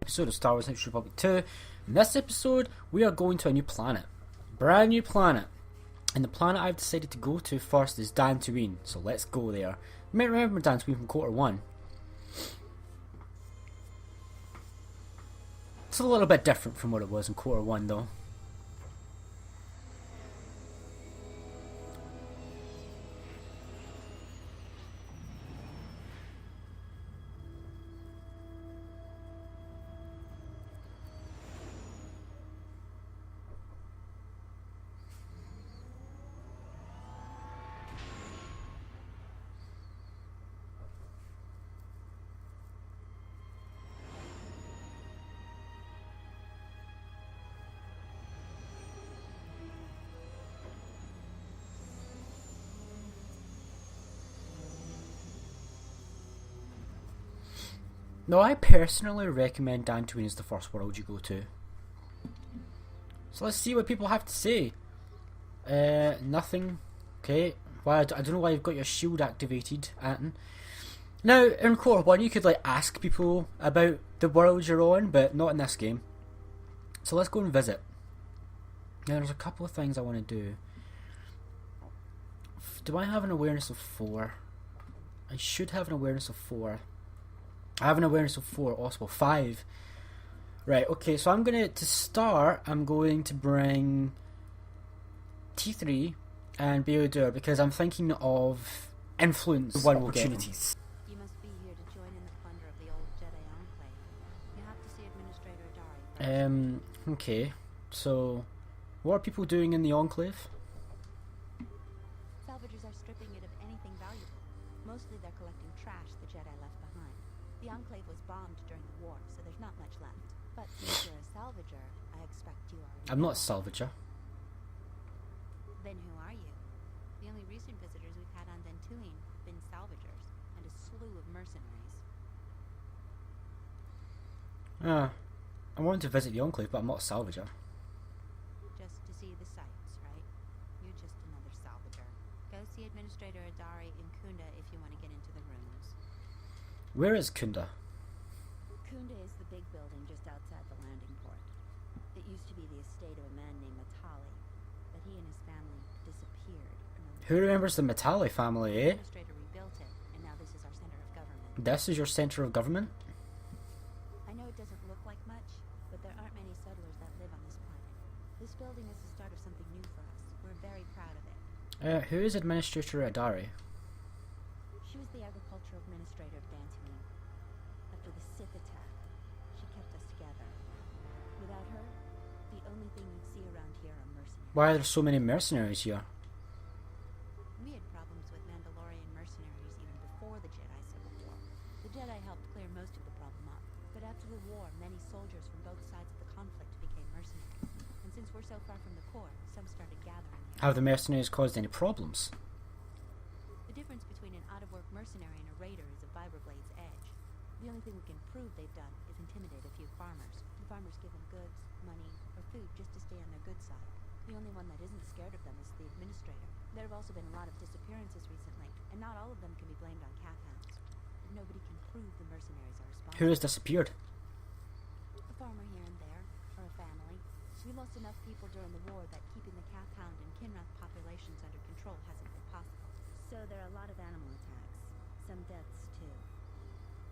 episode of Star Wars Knights Republic 2. In this episode, we are going to a new planet. Brand new planet. And the planet I've decided to go to first is Dantooine. So let's go there. You might remember Dantooine from Quarter 1. It's a little bit different from what it was in Quarter 1 though. No, I personally recommend Dantooine as the first world you go to. So let's see what people have to say. Nothing. Okay. Why? I don't know why you've got your shield activated, Anton. Now, in Quarter 1, you could like ask people about the world you're on, but not in this game. So let's go and visit. Now, there's a couple of things I want to do. Do I have an awareness of 4? I should have an awareness of 4. I have an awareness of 4, also 5. Right, okay, so I'm going to start, I'm going to bring T3 and bao-dur because I'm thinking of influence opportunities. You must be here to join in the plunder of the old Jedi Enclave. You have to see Administrator Dari. Okay, so what are people doing in the Enclave? Salvagers are stripping it of anything valuable. Mostly they're collecting trash the Jedi left behind. The Enclave was bombed during the war, so there's not much left. But since you're a salvager, I expect you are. I'm not a salvager. Then who are you? The only recent visitors we've had on Dantooine have been salvagers, and a slew of mercenaries. I wanted to visit the Enclave, but I'm not a salvager. Just to see the sights, right? You're just another salvager. Go see Administrator Dari in Kunda if you want to get into the rooms. Where is Kunda? Kunda is the big building just outside the landing port. It used to be the estate of a man named Matali, but he and his family disappeared. Who remembers the Matali family, eh? The administrator rebuilt it, and now this is our center of government. This is your center of government? I know it doesn't look like much, but there aren't many settlers that live on this planet. This building is the start of something new for us. We're very proud of it. Who is Administrator Dari? She was the agricultural administrator of Dantooine. After the Sith attack, she kept us together. Without her, the only thing you'd see around here are mercenaries. Why are there so many mercenaries here? We had problems with Mandalorian mercenaries even before the Jedi Civil War. The Jedi helped clear most of the problem up, but after the war, many soldiers from both sides of the conflict became mercenaries. And since we're so far from the core, some started gathering here. Have the mercenaries caused any problems? The difference between an out-of-work mercenary and a raider is a vibra-blade's edge. The only thing we can prove they've done is intimidate a few farmers. The farmers give them goods, money, or food just to stay on their good side. The only one that isn't scared of them is the administrator. There have also been a lot of disappearances recently, and not all of them can be blamed on cat hounds. But nobody can prove the mercenaries are responsible. Who has disappeared? A farmer here and there, or a family. We lost enough people during the war that keeping the cat hound and Kinrath populations under control hasn't been possible. So there are a lot of animal attacks. Some deaths, too.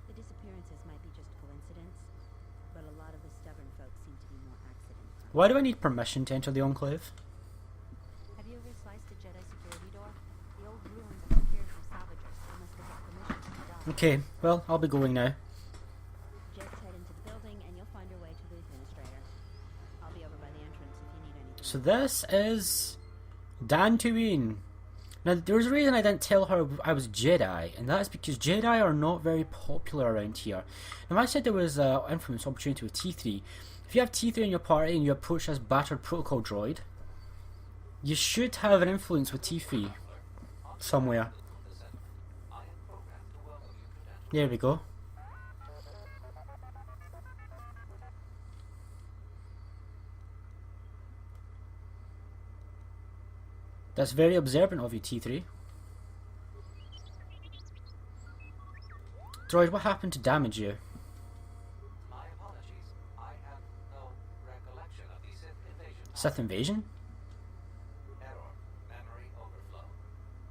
The disappearances might be just coincidence, but a lot of the stubborn folk seem to be more accident. Why do I need permission to enter the Enclave? Have you ever sliced a Jedi security door? The old ruins are secured from salvagers, unless they have permission from the dog. Okay, well, I'll be going now. Just head into the building and you'll find your way to the administrator. I'll be over by the entrance if you need anything. So this is Dantooine. Now, there was a reason I didn't tell her I was Jedi, and that is because Jedi are not very popular around here. Now, I said there was an influence opportunity with T3. If you have T3 in your party and you approach this battered protocol droid, you should have an influence with T3 somewhere. There we go. That's very observant of you, T3. Droid, what happened to damage you? My apologies. Sith invasion? Error. Memory overflow.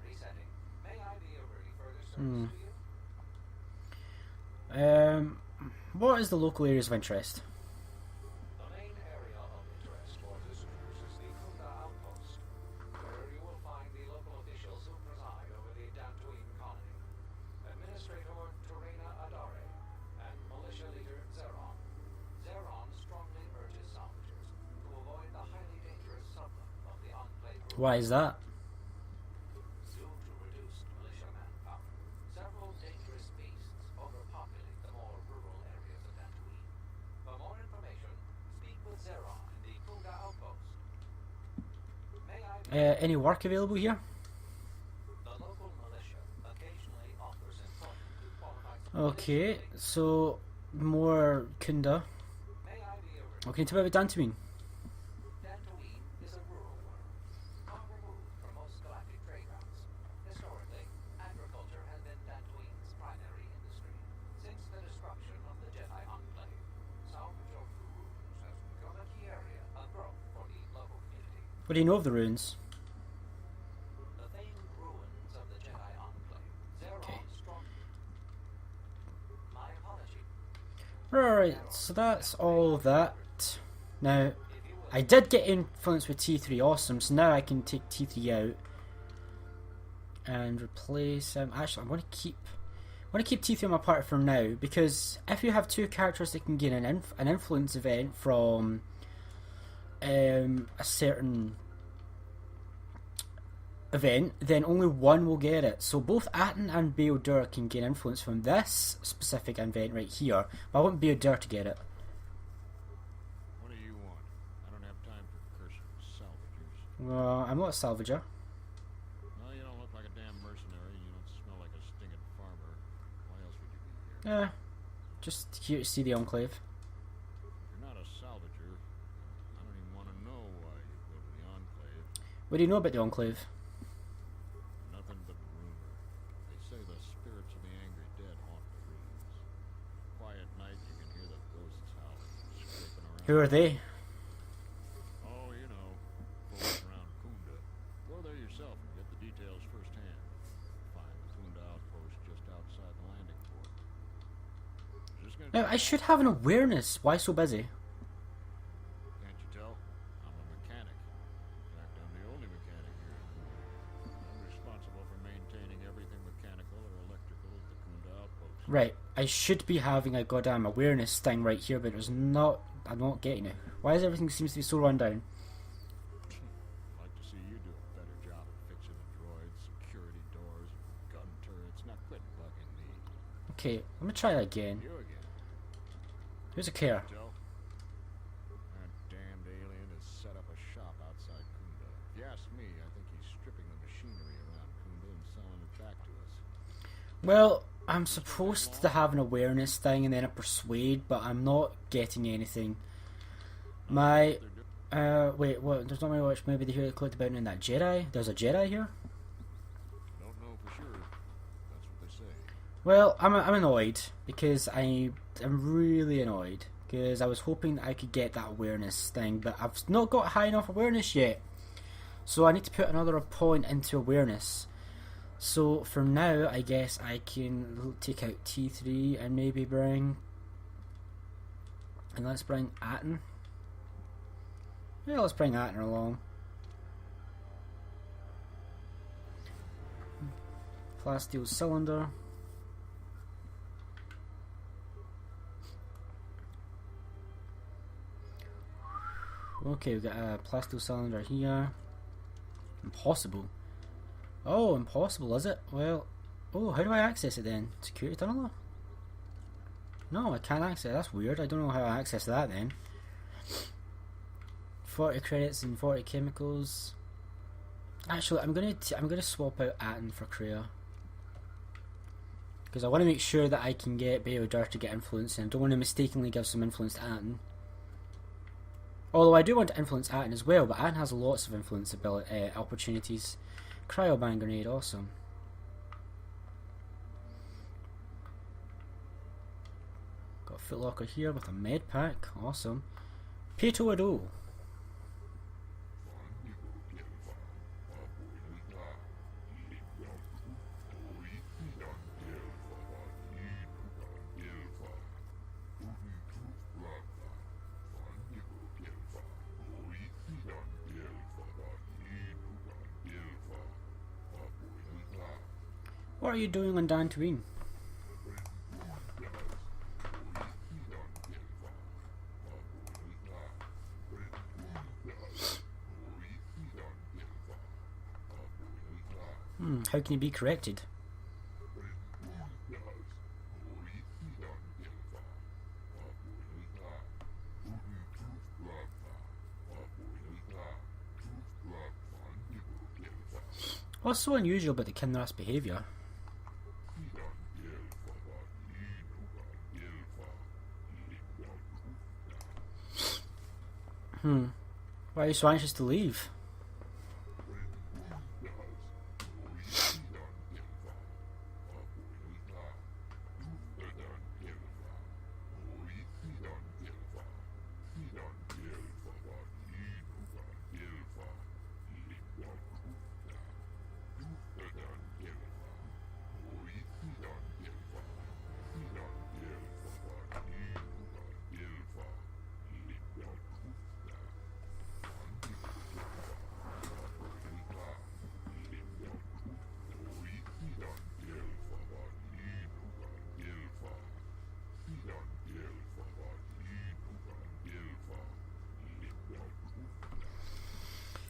Resetting. May I be of any further service to you? What is the local areas of interest? The main area of interest for visitors is the Kunda outpost, where you will find the local officials who preside over the Dantooine colony. Administrator Terena Adare and militia leader Zeron. Zeron strongly urges salvagers to avoid the highly dangerous sublet of the Enclave route. Why is that? Due to reduced militia manpower, several dangerous beasts overpopulate the more rural areas of Dantooine. For more information, speak with Zeron in the Kunda outpost. May I Any work available here? The local militia occasionally offers employment to qualified Okay, so more Kunda. May I be of What can you tell me about Dantooine? Dantooine is a rural world, far removed from most galactic trade routes. Historically, agriculture has been Dantooine's primary industry. Since the destruction of the Jedi Enclave, salvage of the ruins has become a key area of growth for the local community. What do you know of the ruins? The famed ruins of the Jedi Enclave. Okay. Zeron strong. My apology. Right, so that's all of that. Now, I did get influence with T3, awesome, so now I can take T3 out and replace actually I want to keep T3 on my party for now, because if you have two characters that can gain an influence event from a certain event, then only one will get it. So both Atten and bao-dur can gain influence from this specific event right here, but I want bao-dur to get it. What do you want? I don't have time for cursed salvagers. Well, I'm not a salvager. No, you don't look like a damn mercenary. You don't smell like a stinging farmer. Why else would you be here? Just here to see the Enclave. If you're not a salvager, I don't even want to know why you go to the Enclave. What do you know about the Enclave? Nothing but rumor. They say the spirits of the angry dead haunt the ruins. Quiet night, you can hear the ghosts howling, scraping around. Who are they? Oh, you know, folks around Kunda. Go there yourself and get the details firsthand. Find the Kunda outpost just outside the landing port. Just gonna Now, I should have an awareness. Why so busy? Can't you tell? I'm a mechanic. In fact, I'm the only mechanic here. I'm responsible for maintaining everything mechanical or electrical at the Kunda outpost. Right, I should be having a goddamn awareness thing right here, but it's not. I'm not getting it. Why is everything seems to be so run down? I'd like to see you do a better job at fixing the droids, security doors, gun turrets. Now quit bugging me. Okay, let me try that again. You again. Who's a care? Joe? That damned alien has set up a shop outside Kunda. If you ask me, I think he's stripping the machinery around Kunda and selling it back to us. Well, I'm supposed to have an awareness thing and then a persuade, but I'm not getting anything. My wait, what? There's not much. Maybe they hear collected about in that Jedi. There's a Jedi here. Don't know for sure. That's what they say. Well, I'm annoyed because I'm really annoyed because I was hoping that I could get that awareness thing, but I've not got high enough awareness yet. So I need to put another point into awareness. So for now, I guess I can take out T3 and maybe bring, and let's bring Atten. Yeah, let's bring Atten along. Plasteel cylinder. Okay, we've got a plasteel cylinder here. Impossible. Oh, impossible, is it? Well, oh, how do I access it then? Security tunnel? No, I can't access it. That's weird. I don't know how I access that then. 40 credits and 40 chemicals. Actually, I'm gonna swap out Atten for Kreia, because I want to make sure that I can get bao-dur to get influence, and I don't want to mistakenly give some influence to Atten. Although I do want to influence Atten as well, but Atten has lots of influence ability, opportunities. Cryoban grenade, awesome. Got a footlocker here with a med pack, awesome. Peto Ado. are you doing on Dantooine? How can you be corrected? What's so unusual about the Kinra's behaviour? Why are you so anxious to leave?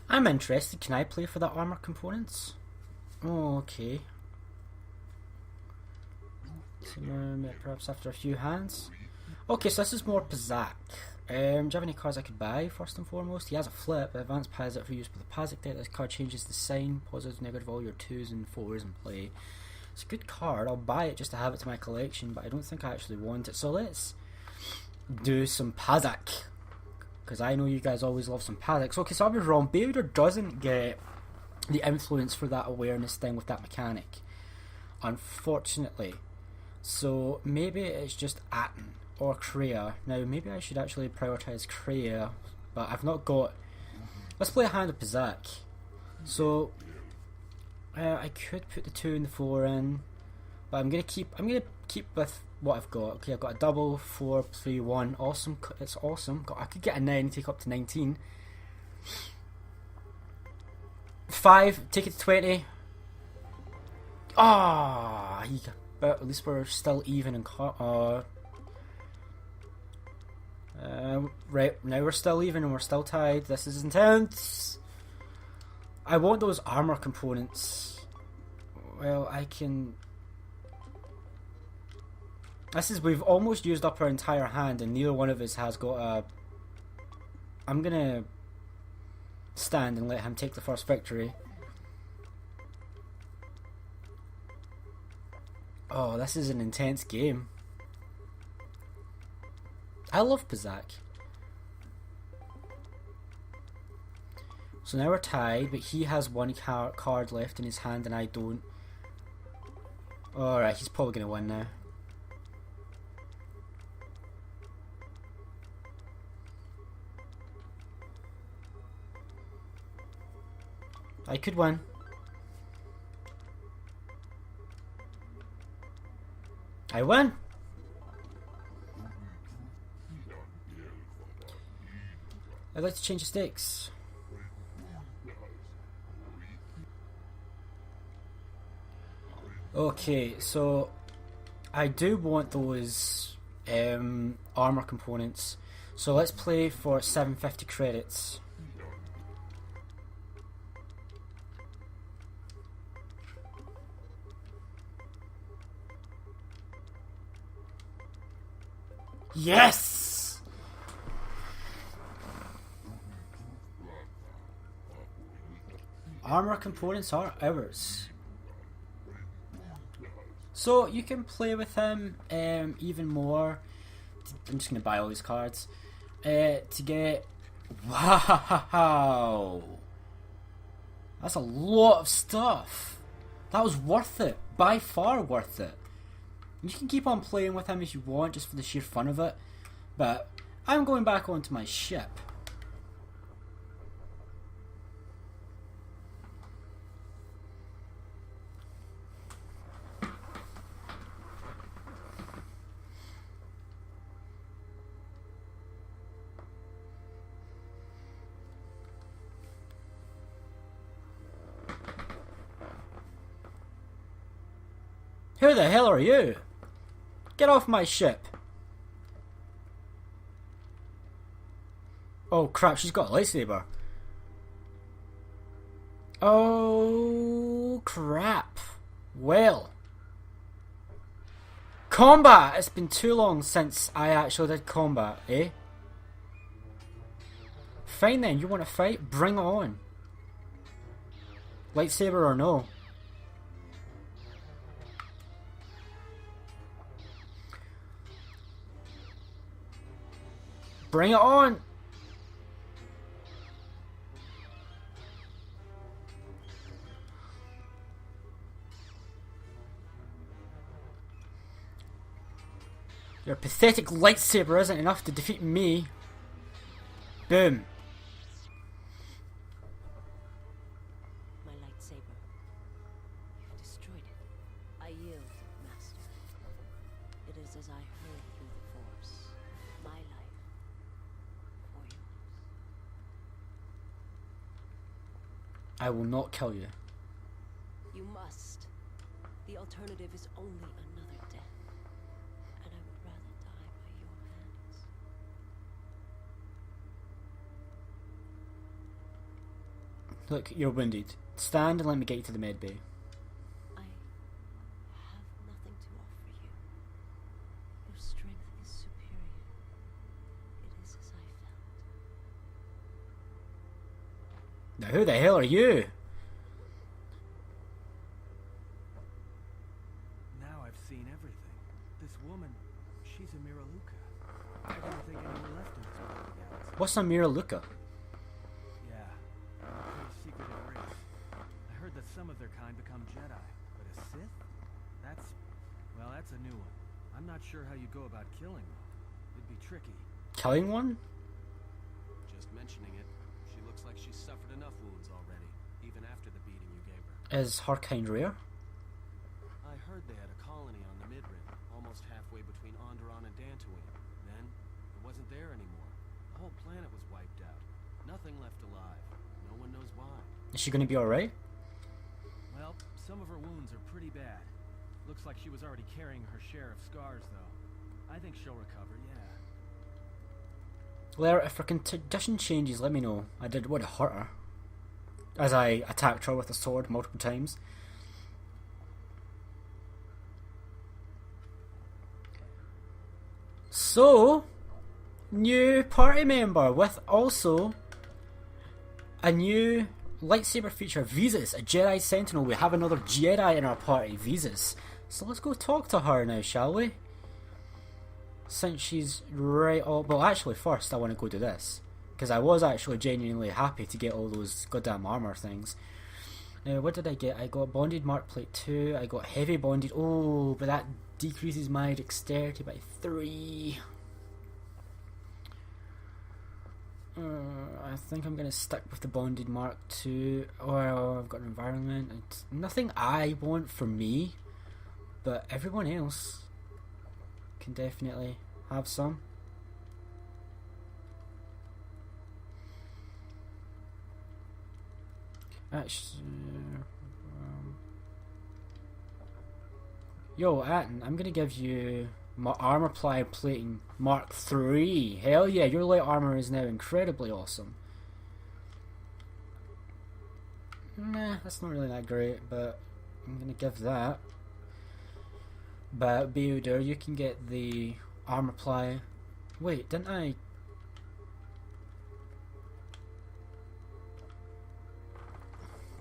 I'm interested. Can I play for the armor components? Oh, okay. So, perhaps after a few hands. Okay, so this is more Pazak. Do you have any cards I could buy, first and foremost? He has a flip, advanced Pazak for use with the Pazak deck. This card changes the sign, positive, negative, all your 2s and 4s in play. It's a good card. I'll buy it just to have it to my collection, but I don't think I actually want it. So let's do some Pazak, because I know you guys always love some Pazaks. Okay, so I'll be wrong. Bao-dur doesn't get the influence for that awareness thing with that mechanic, unfortunately. So maybe it's just Atten or Kreia. Now maybe I should actually prioritise Kreia, but I've not got... Let's play a hand of Pazak. So I could put the 2 and the 4 in, but I'm gonna keep with what I've got. Okay, I've got a double, 4, 3, 1. Awesome, it's awesome. I could get a 9 and take up to 19. 5, take it to 20. Ah, but at least we're still even in right, now we're still even and we're still tied. This is intense. I want those armor components. Well, I can... we've almost used up our entire hand and neither one of us has got a... I'm gonna stand and let him take the first victory. Oh, this is an intense game. I love Pazak. So now we're tied, but he has one card left in his hand and I don't. Alright, he's probably going to win now. I could win. I win! I'd like to change the stakes. Okay, so I do want those armor components. So let's play for 750 credits. Yes! Armor components are ours. So you can play with him even more. I'm just going to buy all these cards to get... Wow! That's a lot of stuff. That was worth it. By far worth it. You can keep on playing with him if you want, just for the sheer fun of it. But I'm going back onto my ship. Who the hell are you? Get off my ship. Oh crap, she's got a lightsaber. Oh crap. Well. Combat! It's been too long since I actually did combat, eh? Fine then, you want to fight? Bring it on. Lightsaber or no? Bring it on! Your pathetic lightsaber isn't enough to defeat me. Boom. My lightsaber. You've destroyed it. I yield, Master. It is as I heard through the Force. My life for yours. I will not kill you. You must. The alternative is only another death. And I would rather die by your hands. Look, you're wounded. Stand and let me get you to the med bay. I have nothing to offer you. Your strength is superior. It is as I felt. Now who the hell are you? Now I've seen everything. This woman, she's a Miraluka. I didn't think anyone left in this part of the galaxy. What's a Mira Luca? Yeah, a pretty secretive race. I heard that some of their kind become Jedi, but a Sith? That's a new one. I'm not sure how you go about killing them. It'd be tricky. Killing one? Just mentioning it, she looks like she's suffered enough wounds already, even after the beating you gave her. Is her kind rare? I heard they had a colony on the Midrim, almost halfway between Onderon and Dantooine. Then, it wasn't there anymore. The whole planet was wiped out. Nothing left alive. No one knows why. Is she gonna be alright? Well, some of her wounds are pretty bad. Looks like she was already carrying her share of scars, though. I think she'll recover, yeah. Well, if her condition changes, let me know. I did want to hurt her. As I attacked her with a sword multiple times. So, new party member with also a new lightsaber feature, Visas, a Jedi Sentinel. We have another Jedi in our party, Visas. So let's go talk to her now, shall we? Since she's right all... Well, actually, first I want to go do this. Because I was actually genuinely happy to get all those goddamn armor things. Now, what did I get? I got bonded Mark Plate 2. I got heavy bonded. Oh, but that decreases my dexterity by 3. I think I'm going to stick with the bonded Mark 2. Oh, I've got an environment. It's nothing I want for me. But everyone else can definitely have some. Actually, yo, Atten, I'm gonna give you my armor plating Mark 3. Hell yeah, your light armor is now incredibly awesome. Nah, that's not really that great, but I'm gonna give that. But bao-dur, you can get the armor ply. Wait, didn't I?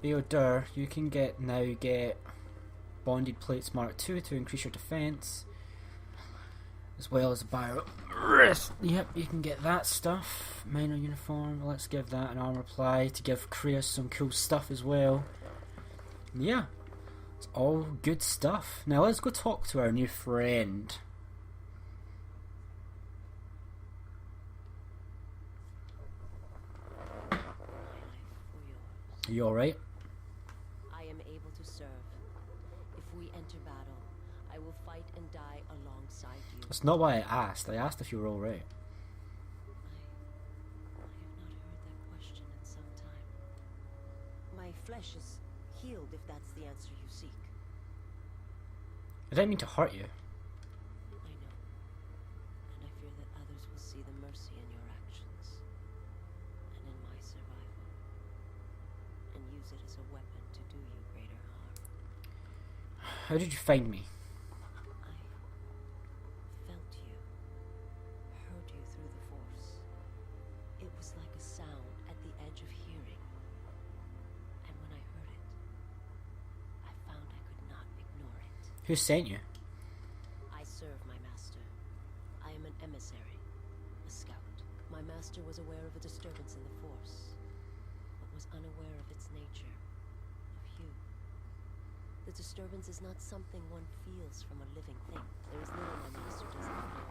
Bao-dur, you can get bonded plates Mark 2 to increase your defense, as well as a bio. Yep, you can get that stuff. Minor uniform. Let's give that an armor ply to give Kreus some cool stuff as well. Yeah. It's all good stuff. Now let's go talk to our new friend. Are you alright? I am able to serve. If we enter battle, I will fight and die alongside you. That's not why I asked. I asked if you were alright. I have not heard that question in some time. My flesh is healed, if that's the answer you seek. I didn't mean to hurt you. I know. And I fear that others will see the mercy in your actions. And in my survival. And use it as a weapon to do you greater harm. How did you find me? I felt you. Heard you through the Force. It was like a sound at the edge of hearing. And when I heard it, I found I could not ignore it. Who sent you? I serve my master. I am an emissary, a scout. My master was aware of a disturbance in the Force, but was unaware of its nature, of you. The disturbance is not something one feels from a living thing. There is little my master does not know.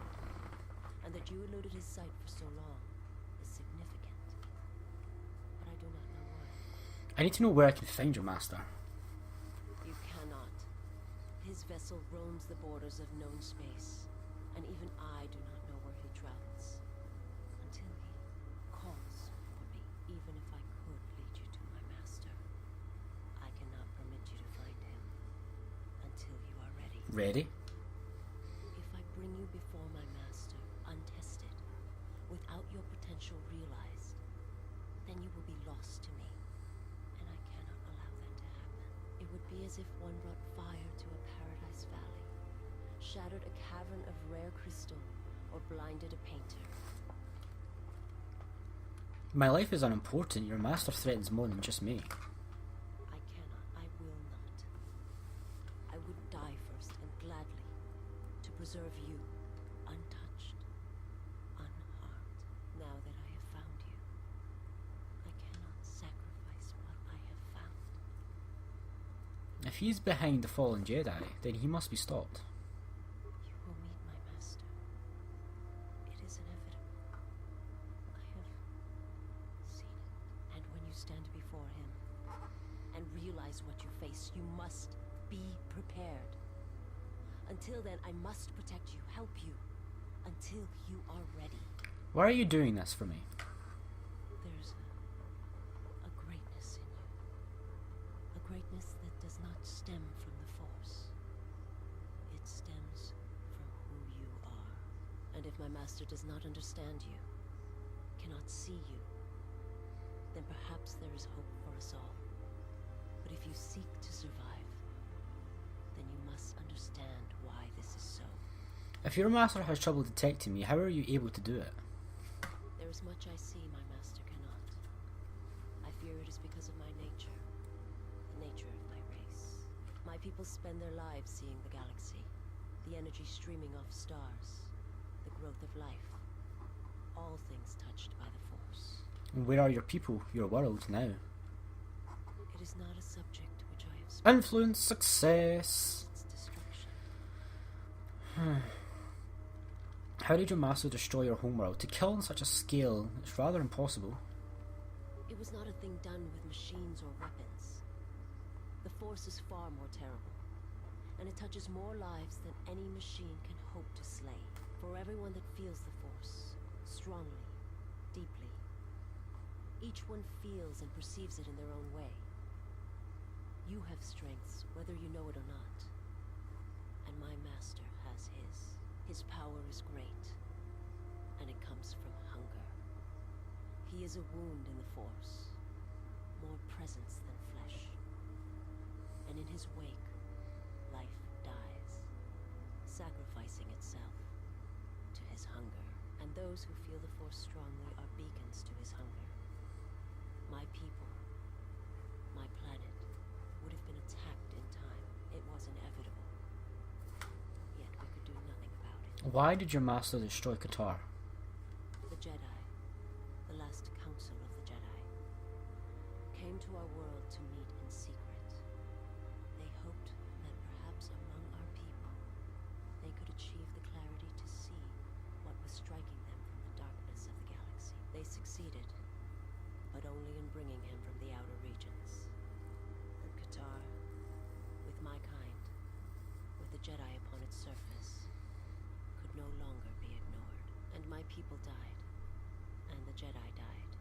And that you eluded his sight for so long is significant. But I do not know why. I need to know where I can find your master. You cannot. His vessel roams the borders of known space, and even I do not know where he travels. Until he calls for me, even if I could lead you to my master. I cannot permit you to find him until you are ready. Ready? If I bring you before my master, untested, without your potential realized, then you will be lost to me, and I cannot allow that to happen. It would be as if one brought fire to a paradise valley, shattered a cavern of rare crystal, or blinded a painter. My life is unimportant. Your master threatens more than just me. I cannot, I will not. I would die first, and gladly, to preserve you, untouched, unharmed. Now that I have found you, I cannot sacrifice what I have found. If he's behind the fallen Jedi, then he must be stopped. You will meet my master. It is inevitable. I have seen it. And when you stand before him and realize what you face, you must be prepared. Until then, I must protect you, help you, until you are ready. Why are you doing this for me? There's a greatness in you. A greatness that does not stem from the Force. It stems from who you are. And if my master does not understand you, cannot see you, then perhaps there is hope for us all. But if you seek to survive, then you must understand why this is so. If your master has trouble detecting me, how are you able to do it? There is much I see my master cannot. I fear it is because of my nature, the nature of my race. My people spend their lives seeing the galaxy, the energy streaming off stars, the growth of life, all things touched by the Force. And where are your people, your world now? It is not a subject which I have Influence, success. its destruction. How did your master destroy your homeworld? To kill on such a scale, it's rather impossible. It was not a thing done with machines or weapons. The Force is far more terrible, and it touches more lives than any machine can hope to slay. For everyone that feels the Force, strongly, deeply, each one feels and perceives it in their own way. You have strengths, whether you know it or not. And my master has his. His power is great, and it comes from hunger. He is a wound in the Force, more presence than flesh. And in his wake, life dies, sacrificing itself to his hunger. And those who feel the Force strongly are beacons to his hunger. My people, my planet, would have been attacked in time. It was inevitable. Yet we could do nothing about it. Why did your master destroy Qatar? The Jedi, the last council of the Jedi, came to our world to meet in secret. They hoped that perhaps among our people, they could achieve the clarity to see what was striking them from the darkness of the galaxy. They succeeded, but only in bringing him from the outer regions. And Qatar, with my kind, with the Jedi upon its surface, could no longer be ignored. And my people died, and the Jedi died,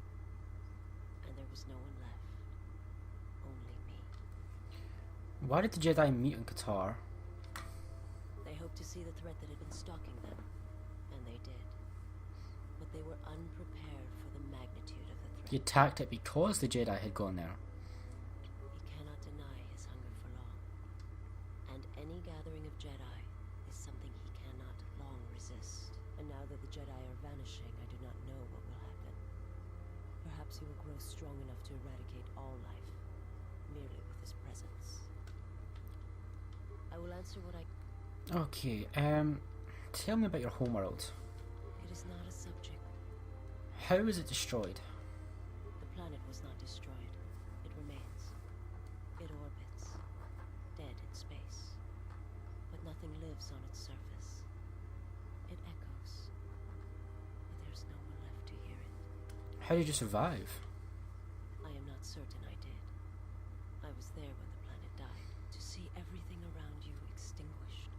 and there was no one left, only me. Why did the Jedi meet in Qatar? hoped to see the threat that had been stalking them, and they did. But they were unprepared for the magnitude of the threat. He attacked it because the Jedi had gone there. He cannot deny his hunger for long. And any gathering of Jedi is something he cannot long resist. And now that the Jedi are vanishing, I do not know what will happen. Perhaps he will grow strong enough to eradicate all life, merely with his presence. I will answer what I... Okay, tell me about your homeworld. It is not a subject. How is it destroyed? The planet was not destroyed. It remains. It orbits, dead in space. But nothing lives on its surface. It echoes, but there's no one left to hear it. How did you survive? I am not certain I did. I was there when the planet died, to see everything around you extinguished.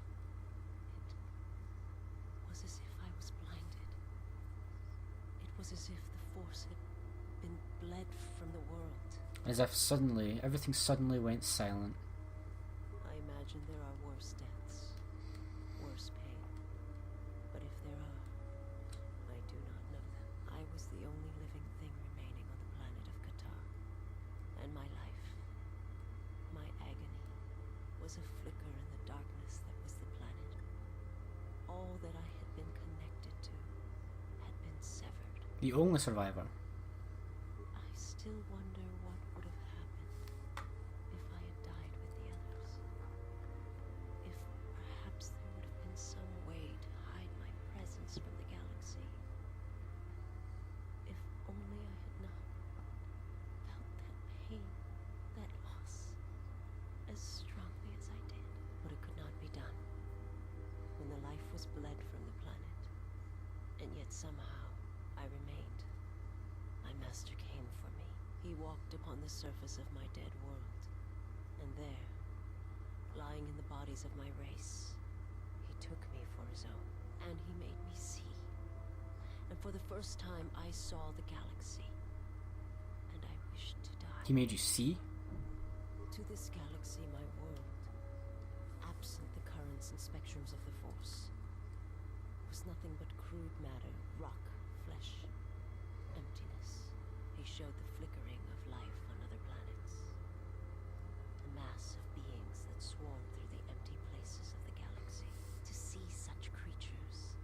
It was as if I was blinded. It was as if the Force had been bled from the world. As if suddenly, everything suddenly went silent. I imagine there are worse deaths, worse pain. But if there are, I do not know them. I was the only living thing remaining on the planet of Qatar. And my life, my agony, was a flicker in the darkness that was the planet. All that I had been connected to had been severed. The only survivor. I still wonder what would have happened if I had died with the others. If perhaps there would have been some way to hide my presence from the galaxy. If only I had not felt that pain, that loss, as strongly as I did. But it could not be done. When the life was bled from the planet, and yet somehow I remained. My master came for me. He walked upon the surface of my dead world. And there, lying in the bodies of my race, he took me for his own. And he made me see. And for the first time, I saw the galaxy. And I wished to die. He made you see? To this galaxy, my world, absent the currents and spectrums of the Force, was nothing but crude matter, rock, flesh, emptiness. He showed the flickering of life on other planets. The mass of beings that swarmed through the empty places of the galaxy. To see such creatures,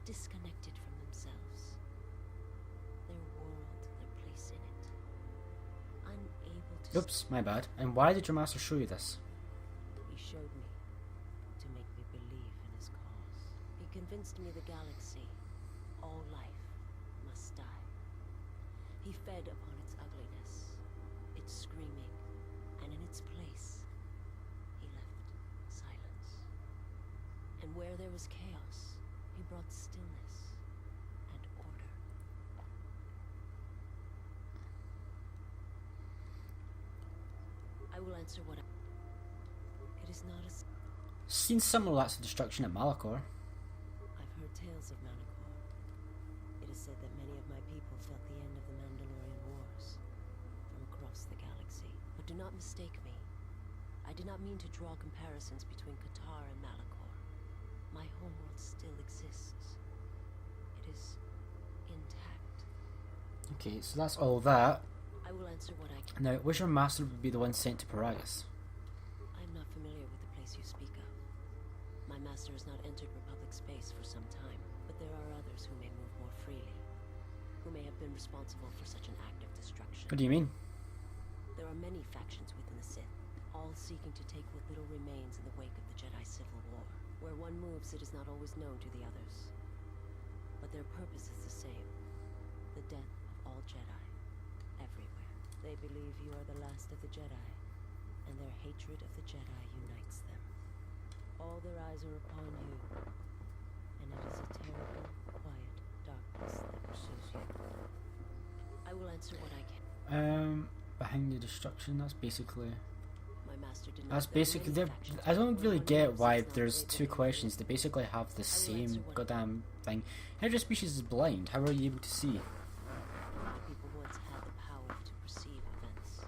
disconnected from themselves, their world, their place in it, unable to... Oops, my bad. And why did your master show you this? He showed me to make me believe in his cause. He convinced me the galaxy, all life, must die. He fed upon its ugliness, its screaming, and in its place, he left silence. And where there was chaos, he brought stillness and order. I will answer what I... It is not a... Seen similar acts of destruction at Malachor. I've heard tales of Malachor. It is said that many of my people felt the end of the Mandalorian Wars from across the galaxy. But do not mistake me. I did not mean to draw comparisons between Qatar and Malachor. My homeworld still exists. It is intact. Okay, so that's all that. I will answer what I can. Now, was your master would be the one sent to Paragus? I am not familiar with the place you speak of. My master has not entered Republic space for some time, but there are others who may move more freely, who may have been responsible for such an act of destruction. What do you mean? There are many factions within the Sith, all seeking to take what little remains in the wake of the Jedi Civil War. Where one moves, it is not always known to the others. But their purpose is the same. The death of all Jedi, everywhere. They believe you are the last of the Jedi, and their hatred of the Jedi unites them. All their eyes are upon you, and it is a terrible, quiet darkness that pursues you. I will answer what I can. Behind the destruction, that's basically... My master did not That's build basically... many factions I don't really where one get moves why is not there's able two to questions. They basically have the same goddamn thing. Hydra species is blind. How are you able to see? My people once had the power to perceive events,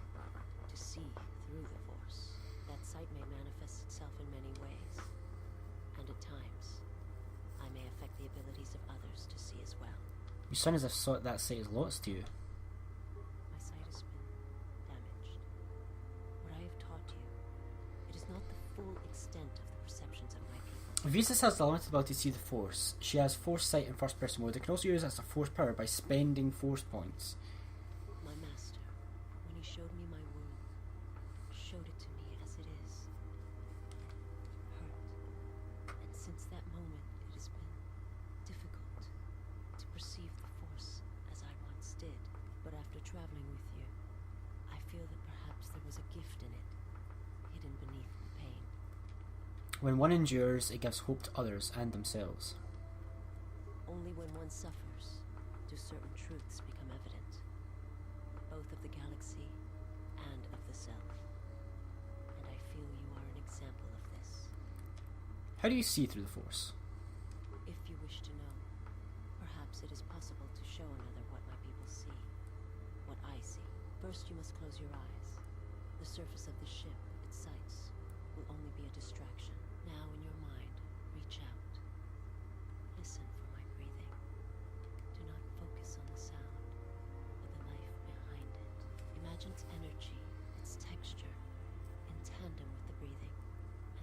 to see through the Force. That sight may manifest itself in many ways, and You sound as if that sight is lost to you. My sight has been damaged. What I have taught you, it is not the full extent of the perceptions of my people. Visas has the limited ability to see the Force. She has Force Sight in first person mode. It can also use it as a Force power by spending Force points. My master, when he showed me my wound, showed it to me as it is. Hurt. And since that moment, it has been difficult to perceive the Force as I once did. But after traveling with you, I feel that perhaps there was a gift in it, hidden beneath the pain. When one endures, it gives hope to others and themselves. Only when one suffers do certain truths become evident, both of the galaxy and of the self. And I feel you are an example of this. How do you see through the Force? If you wish to know, perhaps it is possible to show another what my people see, what I see. First you must close your eyes. The surface of the ship, its sights, will only be a distraction. Now in your mind, reach out. Listen for my breathing. Do not focus on the sound, but the life behind it. Imagine its energy, its texture, in tandem with the breathing.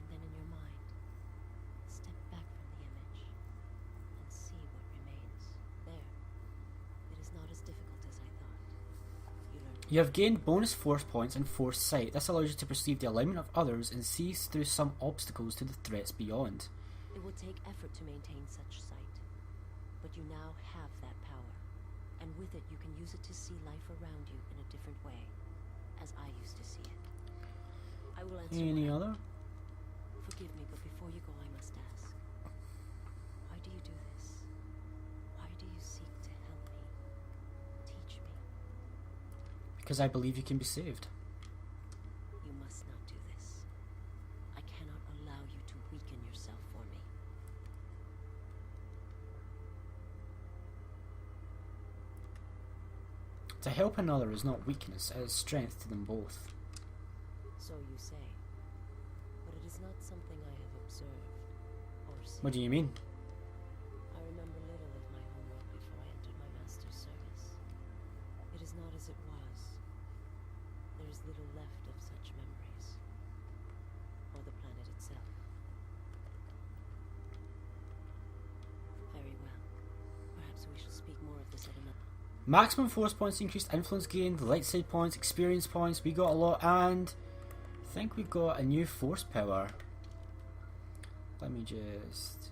And then in your mind, step back from the image and see what remains. There. It is not as difficult as I thought. You learn. You have gained bonus Force points and Force Sight. This allows you to perceive the alignment of others and see through some obstacles to the threats beyond. It will take effort to maintain such sight, but you now have that power, and with it you can use it to see life around you in a different way, as I used to see it. I will answer. Any other? Forgive me, but before you go, I must ask. Why do you do this? Why do you seek to help me? Teach me. Because I believe you can be saved. You must not do this. I cannot allow you to weaken yourself for me. To help another is not weakness, it is strength to them both. So you say. But it is not something I have observed or seen. What do you mean? I remember little of my homeworld before I entered my master's service. It is not as it was. There is little left of such memories. Or the planet itself. Very well. Perhaps we shall speak more of this at another. Maximum Force points, increased influence gained, light side points, experience points, we got a lot, and I think we got a new Force power. Let me just...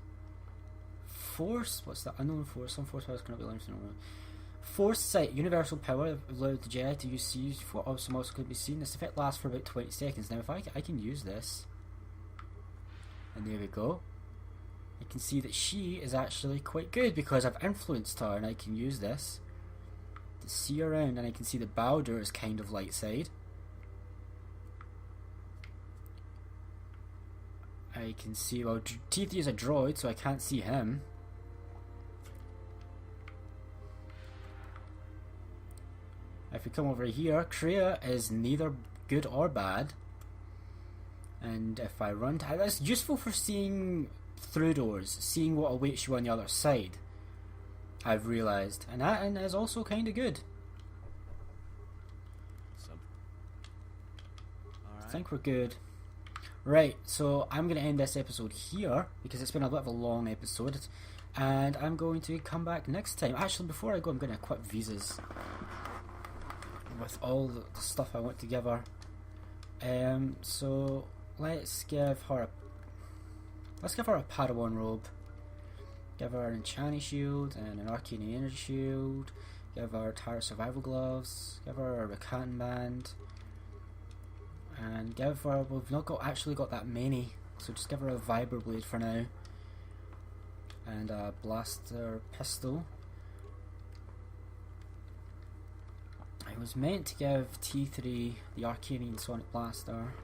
Force? What's that? Unknown Force. Some Force powers cannot be learned. Force Sight, universal power, allowed the Jedi to use sees what some also could be seen. This effect lasts for about 20 seconds. Now if I can use this, and there we go. I can see that she is actually quite good because I've influenced her, and I can use this to see around, and I can see the bao-dur is kind of light side. I can see, well, T3 is a droid, so I can't see him. If we come over here, Kreia is neither good or bad. And if I run, that's useful for seeing through doors, seeing what awaits you on the other side, I've realised. And that is also kind of good. I think we're good. Right, so I'm going to end this episode here because it's been a bit of a long episode, and I'm going to come back next time. Actually, before I go, I'm going to equip visas with all the stuff I want to give her. So let's give her a Padawan robe. Give her an enchanting shield and an arcane energy shield. Give her Tara survival gloves. Give her a recantant band. And give her, we've not actually got that many, so just give her a vibroblade for now. And a blaster pistol. I was meant to give T3 the arcane sonic blaster.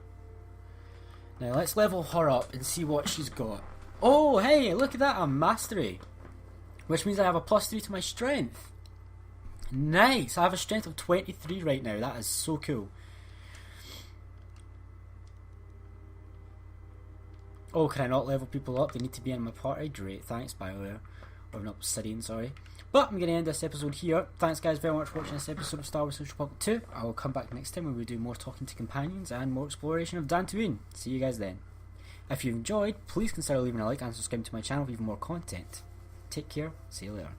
Now let's level her up and see what she's got. Oh hey, look at that, a mastery, which means I have a +3 to my strength. Nice, I have a strength of 23 right now. That is so cool. Oh, can I not level people up? They need to be in my party? Great, thanks BioWare. Or not Obsidian, sorry. But I'm going to end this episode here. Thanks guys very much for watching this episode of Star Wars Social Republic 2. I will come back next time when we do more talking to companions and more exploration of Dantooine. See you guys then. If you've enjoyed, please consider leaving a like and subscribing to my channel for even more content. Take care, see you later.